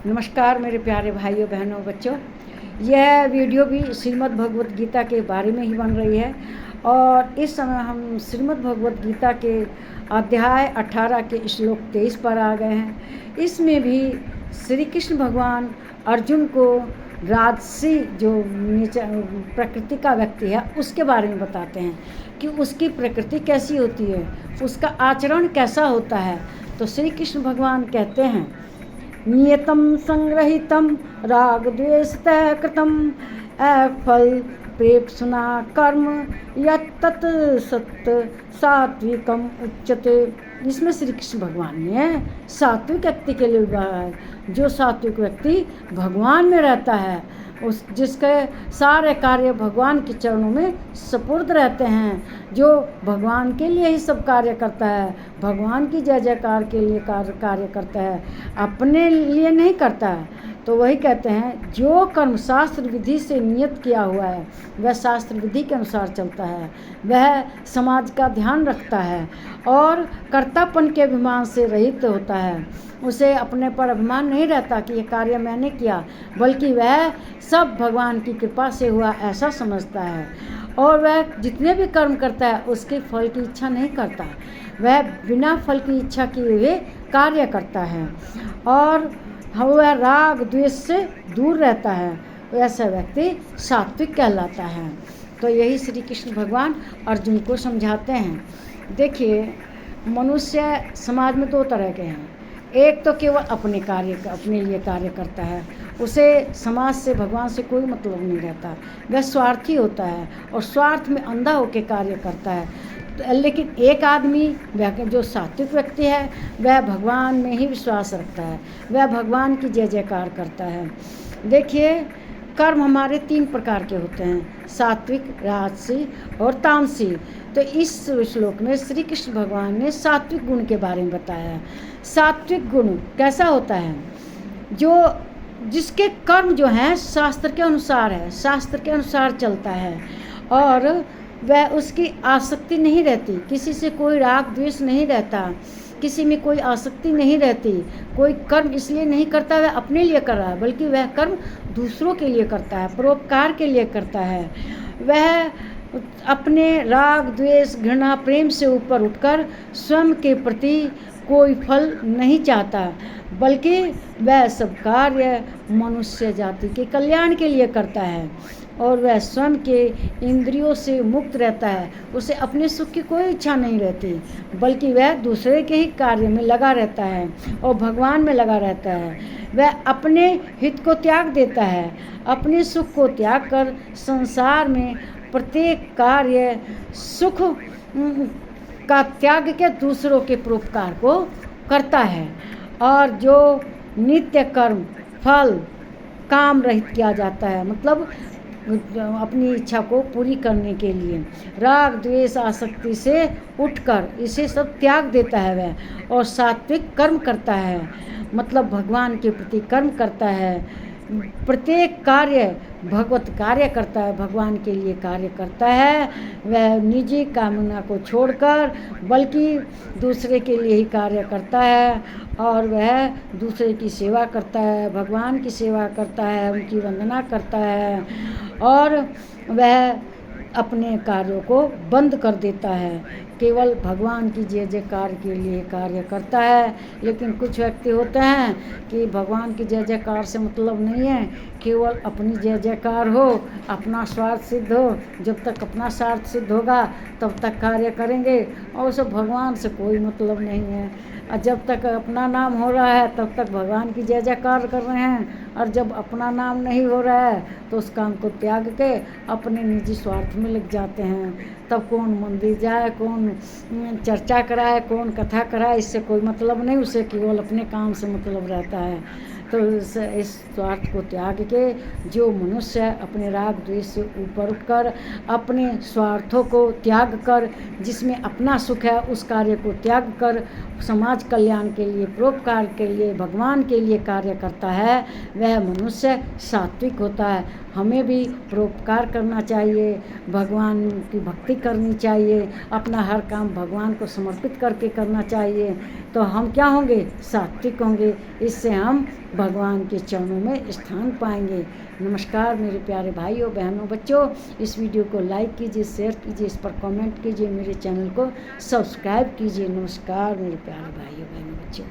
नमस्कार मेरे प्यारे भाइयों बहनों बच्चों। यह वीडियो भी श्रीमद् भगवत गीता के बारे में ही बन रही है और इस समय हम श्रीमद् भगवत गीता के अध्याय 18 के श्लोक 23 पर आ गए हैं। इसमें भी श्री कृष्ण भगवान अर्जुन को राजसी जो प्रकृति का व्यक्ति है उसके बारे में बताते हैं कि उसकी प्रकृति कैसी होती है, उसका आचरण कैसा होता है। तो श्री कृष्ण भगवान कहते हैं, नियतं संग्रहितं राग द्वेष तय कृतं अफल प्रेप्सुना कर्म यत्तत् सत् सात्विकम उच्यते। इसमें श्री कृष्ण भगवान ने सात्विक व्यक्ति के लिए कहा है। जो सात्विक व्यक्ति भगवान में रहता है, उस जिसके सारे कार्य भगवान के चरणों में सुपुर्द रहते हैं, जो भगवान के लिए ही सब कार्य करता है, भगवान की जय जयकार के लिए कार्य करता है, अपने लिए नहीं करता है। तो वही कहते हैं, जो कर्म शास्त्र विधि से नियत किया हुआ है वह शास्त्र विधि के अनुसार चलता है, वह समाज का ध्यान रखता है और कर्तापन के अभिमान से रहित होता है। उसे अपने पर अभिमान नहीं रहता कि ये कार्य मैंने किया, बल्कि वह सब भगवान की कृपा से हुआ ऐसा समझता है और वह जितने भी कर्म करता है उसके फल की इच्छा नहीं करता, वह बिना फल की इच्छा किए हुए कार्य करता है और वह राग द्वेष से दूर रहता है। ऐसा व्यक्ति सात्विक कहलाता है। तो यही श्री कृष्ण भगवान अर्जुन को समझाते हैं। देखिए, मनुष्य समाज में दो तरह के हैं। एक तो केवल अपने लिए कार्य करता है, उसे समाज से भगवान से कोई मतलब नहीं रहता, वह स्वार्थी होता है और स्वार्थ में अंधा होकर कार्य करता है। लेकिन एक आदमी जो सात्विक व्यक्ति है वह भगवान में ही विश्वास रखता है, वह भगवान की जय जयकार करता है। देखिए, कर्म हमारे 3 प्रकार के होते हैं, सात्विक, राजसी और तामसी। तो इस श्लोक में श्री कृष्ण भगवान ने सात्विक गुण के बारे में बताया। सात्विक गुण कैसा होता है? जिसके कर्म जो हैं शास्त्र के अनुसार है, शास्त्र के अनुसार चलता है और वह उसकी आसक्ति नहीं रहती, किसी से कोई राग द्वेष नहीं रहता, किसी में कोई आसक्ति नहीं रहती। कोई कर्म इसलिए नहीं करता वह अपने लिए कर रहा है, बल्कि वह कर्म दूसरों के लिए करता है, परोपकार के लिए करता है। वह अपने राग द्वेष घृणा प्रेम से ऊपर उठकर स्वयं के प्रति कोई फल नहीं चाहता, बल्कि वह सब कार्य मनुष्य जाति के कल्याण के लिए करता है और वह स्वयं के इंद्रियों से मुक्त रहता है। उसे अपने सुख की कोई इच्छा नहीं रहती, बल्कि वह दूसरे के ही कार्य में लगा रहता है और भगवान में लगा रहता है। वह अपने हित को त्याग देता है, अपने सुख को त्याग कर संसार में प्रत्येक कार्य सुख का त्याग के दूसरों के परोपकार को करता है। और जो नित्य कर्म फल काम रहित किया जाता है, मतलब अपनी इच्छा को पूरी करने के लिए राग द्वेष आसक्ति से उठकर इसे सब त्याग देता है वह, और सात्विक कर्म करता है, मतलब भगवान के प्रति कर्म करता है। प्रत्येक कार्य भगवत कार्य करता है, भगवान के लिए कार्य करता है। वह निजी कामना को छोड़कर बल्कि दूसरे के लिए ही कार्य करता है और वह दूसरे की सेवा करता है, भगवान की सेवा करता है, उनकी वंदना करता है और वह अपने कार्यों को बंद कर देता है, केवल भगवान की जय जयकार के लिए कार्य करता है। लेकिन कुछ व्यक्ति होते हैं कि भगवान की जय जयकार से मतलब नहीं है, केवल अपनी जय जयकार हो, अपना स्वार्थ सिद्ध हो। जब तक अपना स्वार्थ सिद्ध होगा तब तक कार्य करेंगे और उसे भगवान से कोई मतलब नहीं है। और जब तक अपना नाम हो रहा है तब तक भगवान की जय जयकार कर रहे हैं, और जब अपना नाम नहीं हो रहा है तो उस काम को त्याग के अपने निजी स्वार्थ में लग जाते हैं। तब कौन मंदिर जाए, कौन चर्चा कराए, कौन कथा कराए, इससे कोई मतलब नहीं, उसे केवल अपने काम से मतलब रहता है। तो इस स्वार्थ को त्याग के जो मनुष्य अपने राग द्वेष से ऊपर उठकर अपने स्वार्थों को त्याग कर, जिसमें अपना सुख है उस कार्य को त्याग कर समाज कल्याण के लिए परोपकार के लिए भगवान के लिए कार्य करता है, वह मनुष्य सात्विक होता है। हमें भी परोपकार करना चाहिए, भगवान की भक्ति करनी चाहिए, अपना हर काम भगवान को समर्पित करके करना चाहिए। तो हम क्या होंगे? सात्विक होंगे। इससे हम भगवान के चरणों में स्थान पाएंगे। नमस्कार मेरे प्यारे भाइयों बहनों बच्चों, इस वीडियो को लाइक कीजिए, शेयर कीजिए, इस पर कमेंट कीजिए, मेरे चैनल को सब्सक्राइब कीजिए। नमस्कार मेरे प्यारे भाइयों बहनों बच्चों।